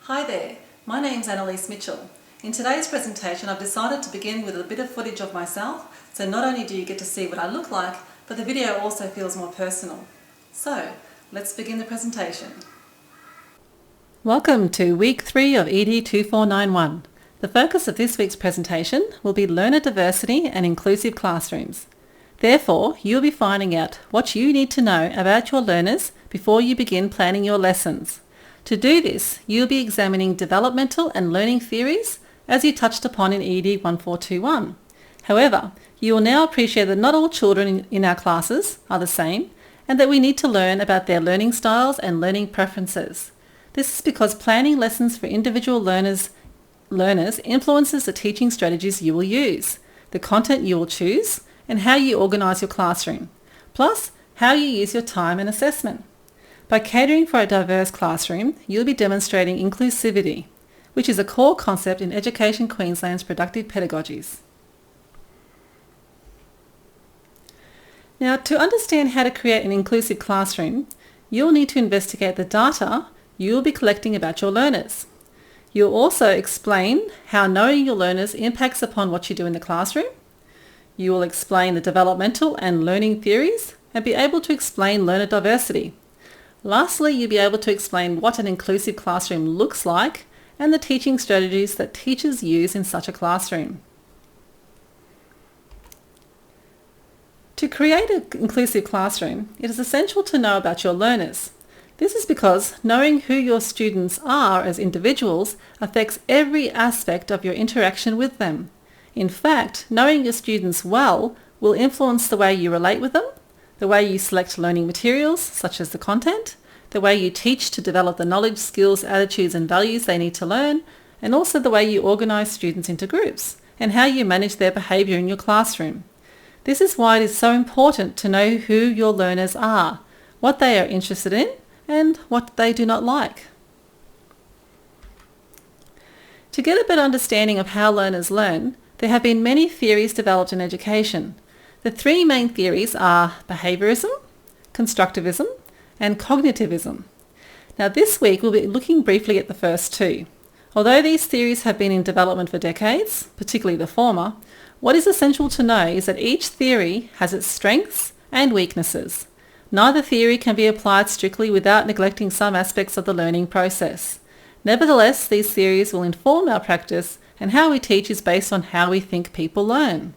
Hi there, my name's Annalise Mitchell. In today's presentation I've decided to begin with a bit of footage of myself, so not only do you get to see what I look like, but the video also feels more personal. So, let's begin the presentation. Welcome to Week 3 of ED 2491. The focus of this week's presentation will be learner diversity and inclusive classrooms. Therefore, you'll be finding out what you need to know about your learners before you begin planning your lessons. To do this, you'll be examining developmental and learning theories as you touched upon in ED 1421. However, you will now appreciate that not all children in our classes are the same and that we need to learn about their learning styles and learning preferences. This is because planning lessons for individual learners influences the teaching strategies you will use, the content you will choose, and how you organise your classroom, plus how you use your time and assessment. By catering for a diverse classroom, you'll be demonstrating inclusivity, which is a core concept in Education Queensland's productive pedagogies. Now, to understand how to create an inclusive classroom, you'll need to investigate the data you'll be collecting about your learners. You'll also explain how knowing your learners impacts upon what you do in the classroom. You will explain the developmental and learning theories and be able to explain learner diversity. Lastly, you'll be able to explain what an inclusive classroom looks like and the teaching strategies that teachers use in such a classroom. To create an inclusive classroom, it is essential to know about your learners. This is because knowing who your students are as individuals affects every aspect of your interaction with them. In fact, knowing your students well will influence the way you relate with them, the way you select learning materials, such as the content, the way you teach to develop the knowledge, skills, attitudes and values they need to learn, and also the way you organise students into groups, and how you manage their behaviour in your classroom. This is why it is so important to know who your learners are, what they are interested in, and what they do not like. To get a better understanding of how learners learn, there have been many theories developed in education. The three main theories are Behaviourism, Constructivism, and Cognitivism. Now this week we'll be looking briefly at the first two. Although these theories have been in development for decades, particularly the former, what is essential to know is that each theory has its strengths and weaknesses. Neither theory can be applied strictly without neglecting some aspects of the learning process. Nevertheless, these theories will inform our practice, and how we teach is based on how we think people learn.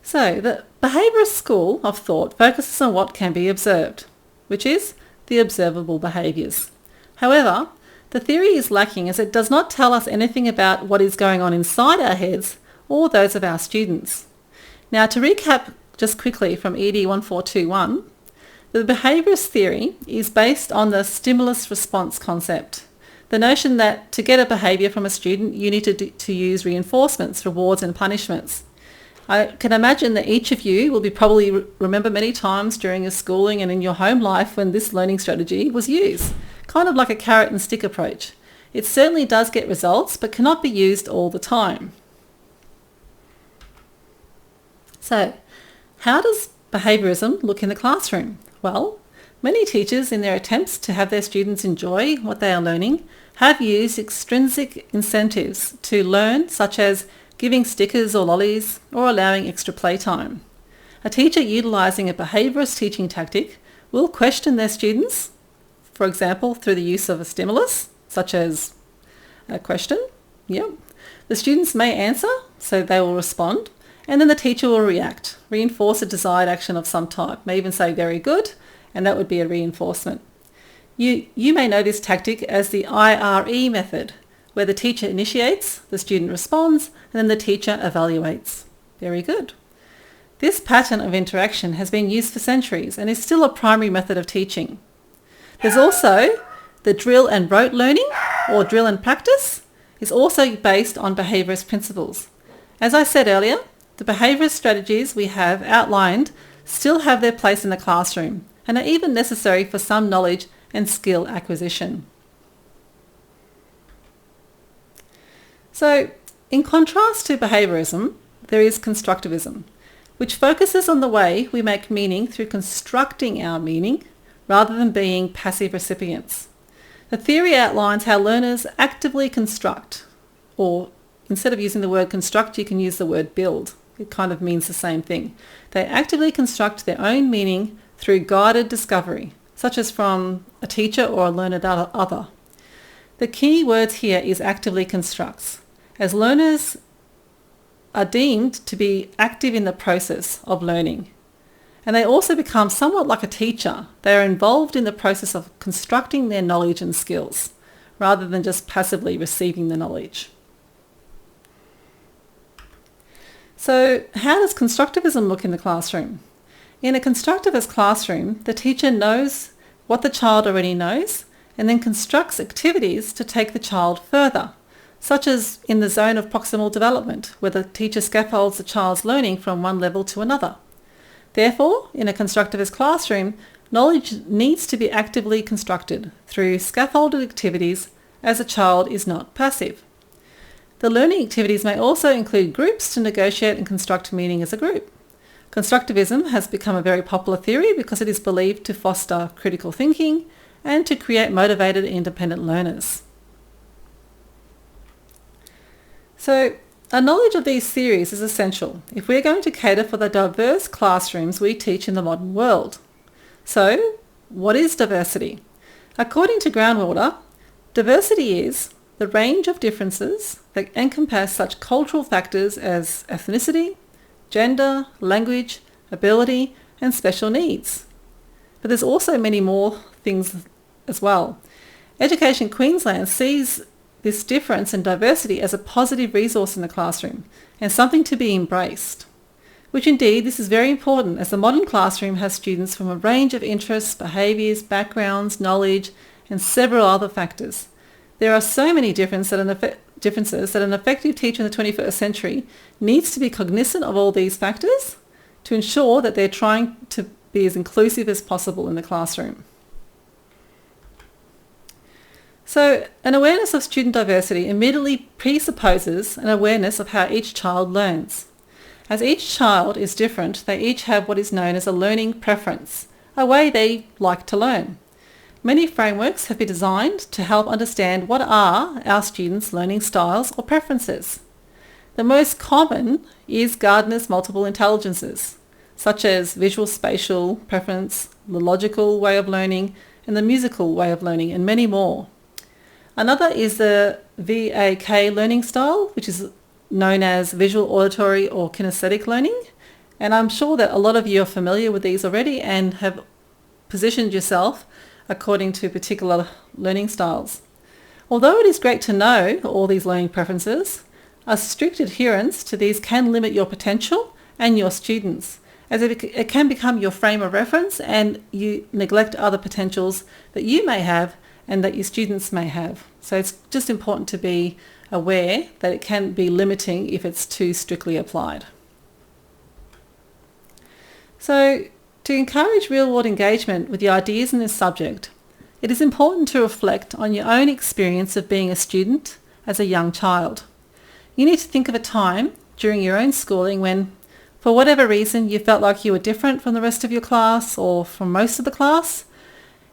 So, the behaviourist school of thought focuses on what can be observed, which is the observable behaviours. However, the theory is lacking as it does not tell us anything about what is going on inside our heads or those of our students. Now, to recap just quickly from ED 1421, the behaviourist theory is based on the stimulus response concept. The notion that to get a behaviour from a student, you need to use reinforcements, rewards and punishments. I can imagine that each of you will be probably remember many times during your schooling and in your home life when this learning strategy was used, kind of like a carrot and stick approach. It certainly does get results, but cannot be used all the time. So, how does behaviourism look in the classroom? Well, many teachers, in their attempts to have their students enjoy what they are learning, have used extrinsic incentives to learn, such as giving stickers or lollies, or allowing extra playtime. A teacher utilising a behaviourist teaching tactic will question their students, for example, through the use of a stimulus, such as a question. The students may answer, so they will respond, and then the teacher will react, reinforce a desired action of some type, may even say very good, and that would be a reinforcement. You may know this tactic as the IRE method, where the teacher initiates, the student responds, and then the teacher evaluates. Very good. This pattern of interaction has been used for centuries and is still a primary method of teaching. There's also the drill and rote learning, or drill and practice, is also based on behaviourist principles. As I said earlier, the behaviourist strategies we have outlined still have their place in the classroom and are even necessary for some knowledge and skill acquisition. So, in contrast to behaviourism, there is Constructivism, which focuses on the way we make meaning through constructing our meaning rather than being passive recipients. The theory outlines how learners actively construct, or instead of using the word construct, you can use the word build. It kind of means the same thing. They actively construct their own meaning through guided discovery, such as from a teacher or a learned other. The key words here is actively constructs, as learners are deemed to be active in the process of learning. And they also become somewhat like a teacher. They are involved in the process of constructing their knowledge and skills, rather than just passively receiving the knowledge. So how does constructivism look in the classroom? In a constructivist classroom, the teacher knows what the child already knows and then constructs activities to take the child further, such as in the zone of proximal development, where the teacher scaffolds the child's learning from one level to another. Therefore, in a constructivist classroom, knowledge needs to be actively constructed through scaffolded activities, as a child is not passive. The learning activities may also include groups to negotiate and construct meaning as a group. Constructivism has become a very popular theory because it is believed to foster critical thinking and to create motivated independent learners. So, a knowledge of these theories is essential if we're going to cater for the diverse classrooms we teach in the modern world. So, what is diversity? According to Groundwater, diversity is the range of differences that encompass such cultural factors as ethnicity, gender, language, ability, and special needs. But there's also many more things as well. Education Queensland sees this difference and diversity as a positive resource in the classroom and something to be embraced, which indeed this is very important, as the modern classroom has students from a range of interests, behaviours, backgrounds, knowledge, and several other factors. There are so many differences that an effective teacher in the 21st century needs to be cognizant of all these factors to ensure that they're trying to be as inclusive as possible in the classroom. So, an awareness of student diversity immediately presupposes an awareness of how each child learns. As each child is different, they each have what is known as a learning preference, a way they like to learn. Many frameworks have been designed to help understand what are our students' learning styles or preferences. The most common is Gardner's multiple intelligences, such as visual spatial preference, the logical way of learning, and the musical way of learning, and many more. Another is the VAK learning style, which is known as visual, auditory, or kinesthetic learning. And I'm sure that a lot of you are familiar with these already and have positioned yourself according to particular learning styles. Although it is great to know all these learning preferences, a strict adherence to these can limit your potential and your students, as it can become your frame of reference and you neglect other potentials that you may have and that your students may have. So it's just important to be aware that it can be limiting if it's too strictly applied. So to encourage real-world engagement with the ideas in this subject, it is important to reflect on your own experience of being a student as a young child. You need to think of a time during your own schooling when, for whatever reason, you felt like you were different from the rest of your class or from most of the class.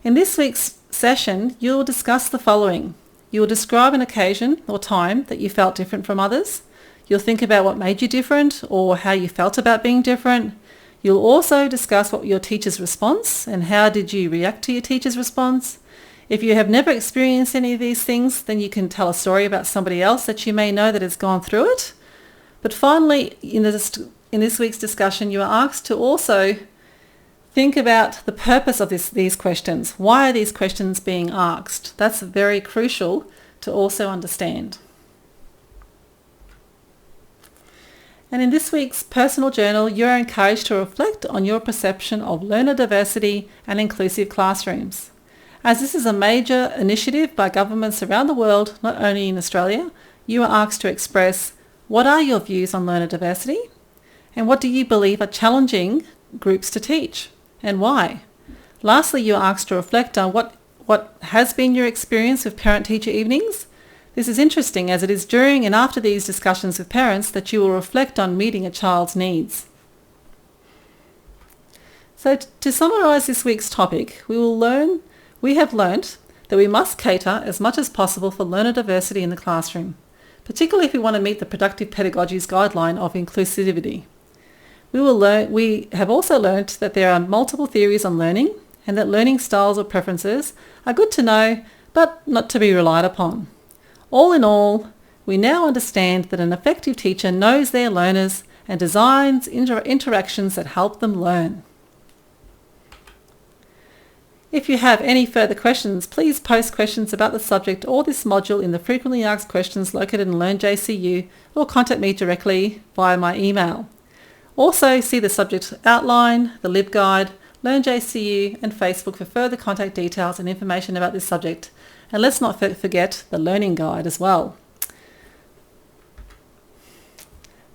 In this week's session, you'll discuss the following. You will describe an occasion or time that you felt different from others. You'll think about what made you different or how you felt about being different. You'll also discuss what your teacher's response and how did you react to your teacher's response. If you have never experienced any of these things, then you can tell a story about somebody else that you may know that has gone through it. But finally, in this week's discussion, you are asked to also think about the purpose of these questions. Why are these questions being asked? That's very crucial to also understand. And in this week's personal journal, you are encouraged to reflect on your perception of learner diversity and inclusive classrooms. As this is a major initiative by governments around the world, not only in Australia, you are asked to express what are your views on learner diversity and what do you believe are challenging groups to teach and why. Lastly, you are asked to reflect on what has been your experience with parent-teacher evenings. This is interesting as it is during and after these discussions with parents that you will reflect on meeting a child's needs. So to summarise this week's topic, we have learnt that we must cater as much as possible for learner diversity in the classroom, particularly if we want to meet the Productive Pedagogy's guideline of inclusivity. We have also learnt that there are multiple theories on learning and that learning styles or preferences are good to know but not to be relied upon. All in all, we now understand that an effective teacher knows their learners and designs interactions that help them learn. If you have any further questions, please post questions about the subject or this module in the frequently asked questions located in LearnJCU or contact me directly via my email. Also, see the subject outline, the LibGuide, LearnJCU and Facebook for further contact details and information about this subject. And let's not forget the Learning Guide as well.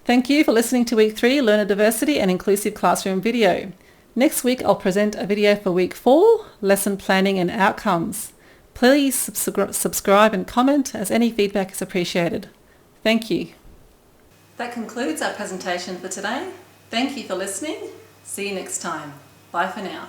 Thank you for listening to Week 3 Learner Diversity and Inclusive Classroom video. Next week I'll present a video for Week 4, Lesson Planning and Outcomes. Please subscribe and comment as any feedback is appreciated. Thank you. That concludes our presentation for today. Thank you for listening. See you next time. Bye for now.